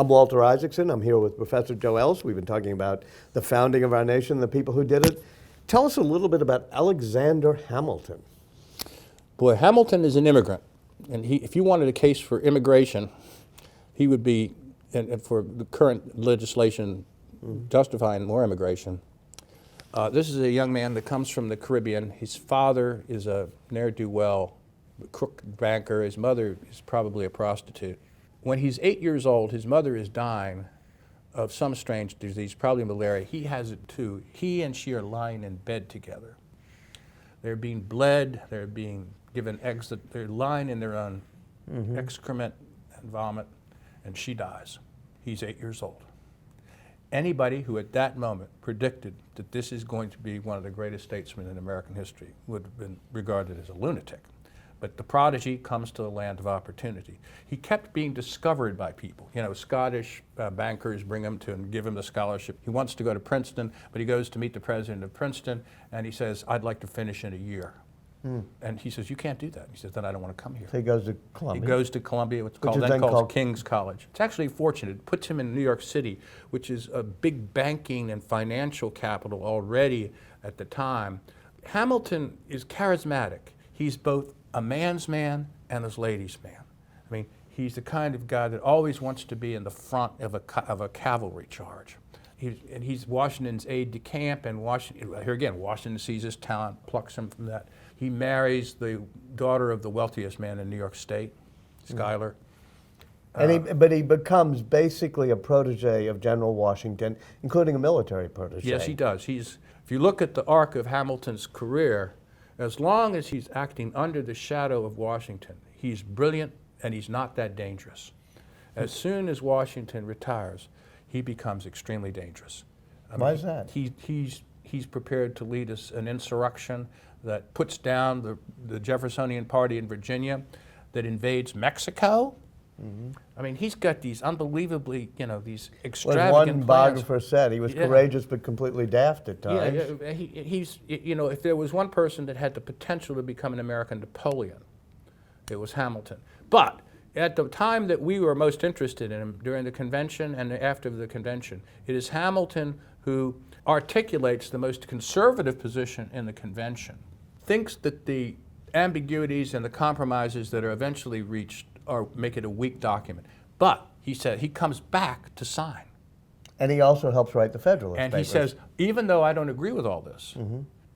I'm Walter Isaacson. I'm here with Professor Joe Ellis. We've been talking about the founding of our nation, the people who did it. Tell us a little bit about Alexander Hamilton. Boy, Hamilton is an immigrant. And if you wanted a case for immigration, he would be, and for the current legislation justifying more immigration. This is a young man that comes from the Caribbean. His father is a ne'er-do-well crook banker. His mother is probably a prostitute. When he's 8 years old, his mother is dying of some strange disease, probably malaria. He has it too. He and she are lying in bed together. They're being bled, they're being given eggs, they're lying in their own excrement and vomit, and she dies. He's 8 years old. Anybody who at that moment predicted that this is going to be one of the greatest statesmen in American history would have been regarded as a lunatic. But the prodigy comes to the land of opportunity. He kept being discovered by people. You know, Scottish bankers bring him to and give him the scholarship. He wants to go to Princeton, but he goes to meet the president of Princeton, and he says, "I'd like to finish in a year." And he says, "You can't do that." He says, "Then I don't want to come here." So he goes to Columbia. He goes to Columbia, what's called, then called King's College. It's actually fortunate. It puts him in New York City, which is a big banking and financial capital already at the time. Hamilton is charismatic. He's both a man's man and a ladies' man. I mean, he's the kind of guy that always wants to be in the front of a cavalry charge. He's Washington's aide-de-camp, and Washington sees his talent, plucks him from that. He marries the daughter of the wealthiest man in New York State, Schuyler. But he becomes basically a protege of General Washington, including a military protege. Yes, he does. If you look at the arc of Hamilton's career, as long as he's acting under the shadow of Washington, he's brilliant and he's not that dangerous. As soon as Washington retires, he becomes extremely dangerous. Why is that? He's prepared to lead an insurrection that puts down the Jeffersonian Party in Virginia, that invades Mexico. I mean, he's got these unbelievably, these extravagant Well, one plans. biographer said he was courageous but completely daft at times. Yeah, if there was one person that had the potential to become an American Napoleon, it was Hamilton. But at the time that we were most interested in him, during the convention and after the convention, it is Hamilton who articulates the most conservative position in the convention, thinks that the ambiguities and the compromises that are eventually reached make it a weak document. But he said he comes back to sign. And he also helps write the Federalist And Papers. he says, even though I don't agree with all this,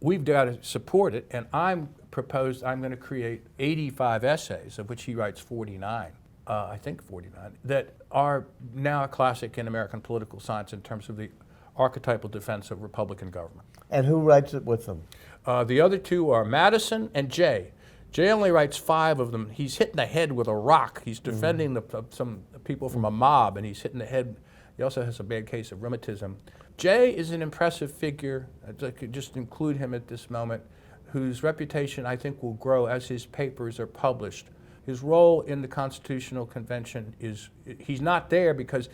we've got to support it, and I'm going to create 85 essays, of which he writes 49, I think 49, that are now a classic in American political science in terms of the archetypal defense of Republican government. And who writes it with them? The other two are Madison and Jay. Jay only writes 5 of them. He's hitting the head with a rock. He's defending some people from a mob, and he's hitting the head. He also has a bad case of rheumatism. Jay is an impressive figure. I could just include him at this moment, whose reputation I think will grow as his papers are published. His role in the Constitutional Convention he's not there because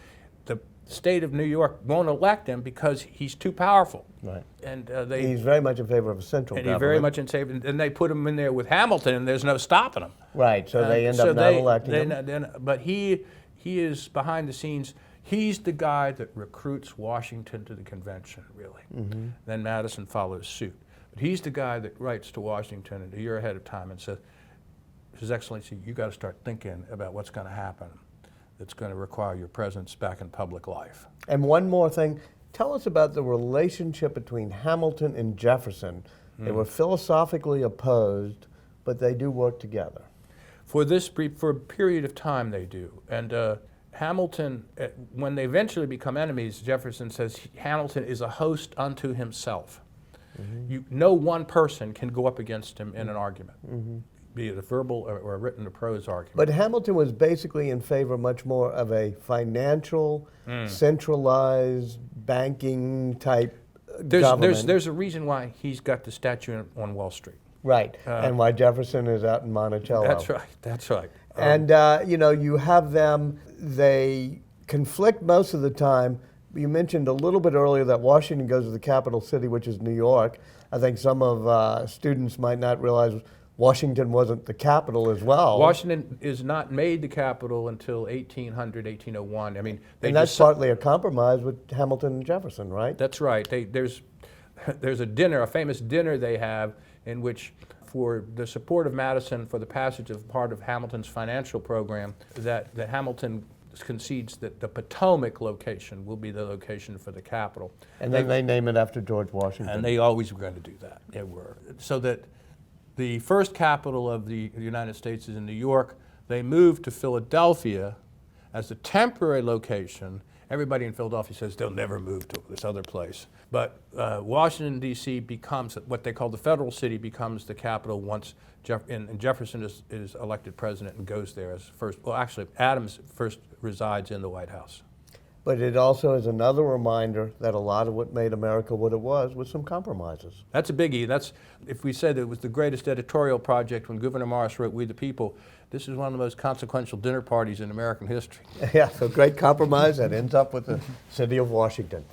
the state of New York won't elect him because he's too powerful. Right. And he's very much in favor of a central government. He's very much in favor, and they put him in there with Hamilton, and there's no stopping him. Right, so they end up not electing him. But he is behind the scenes. He's the guy that recruits Washington to the convention, really. Then Madison follows suit. But he's the guy that writes to Washington a year ahead of time and says, His Excellency, you got to start thinking about what's going to happen that's going to require your presence back in public life. And one more thing, tell us about the relationship between Hamilton and Jefferson. They were philosophically opposed, but they do work together. For a period of time they do. And Hamilton, when they eventually become enemies, Jefferson says Hamilton is a host unto himself. No one person can go up against him in an argument. Be it a verbal or a written or prose argument. But Hamilton was basically in favor much more of a financial, centralized, banking type government. There's a reason why he's got the statue on Wall Street. Right, and why Jefferson is out in Monticello. That's right. And, you have them, they conflict most of the time. You mentioned a little bit earlier that Washington goes to the capital city, which is New York. I think some of students might not realize Washington wasn't the capital as well. Washington is not made the capital until 1800, 1801. I mean, and that's partly a compromise with Hamilton and Jefferson, right? That's right. There's a dinner, a famous dinner they have, in which, for the support of Madison for the passage of part of Hamilton's financial program, that Hamilton concedes that the Potomac location will be the location for the capital. And then they name it after George Washington. And they always were going to do that. They were. So that the first capital of the United States is in New York. They moved to Philadelphia as a temporary location. Everybody in Philadelphia says they'll never move to this other place. But Washington, D.C. becomes what they call the federal city, becomes the capital once and Jefferson is elected president and goes there as first. Well, actually, Adams first resides in the White House. But it also is another reminder that a lot of what made America what it was some compromises. That's a biggie. That's, if we said it was the greatest editorial project when Gouverneur Morris wrote We the People, this is one of the most consequential dinner parties in American history. Yeah, so great compromise that ends up with the city of Washington.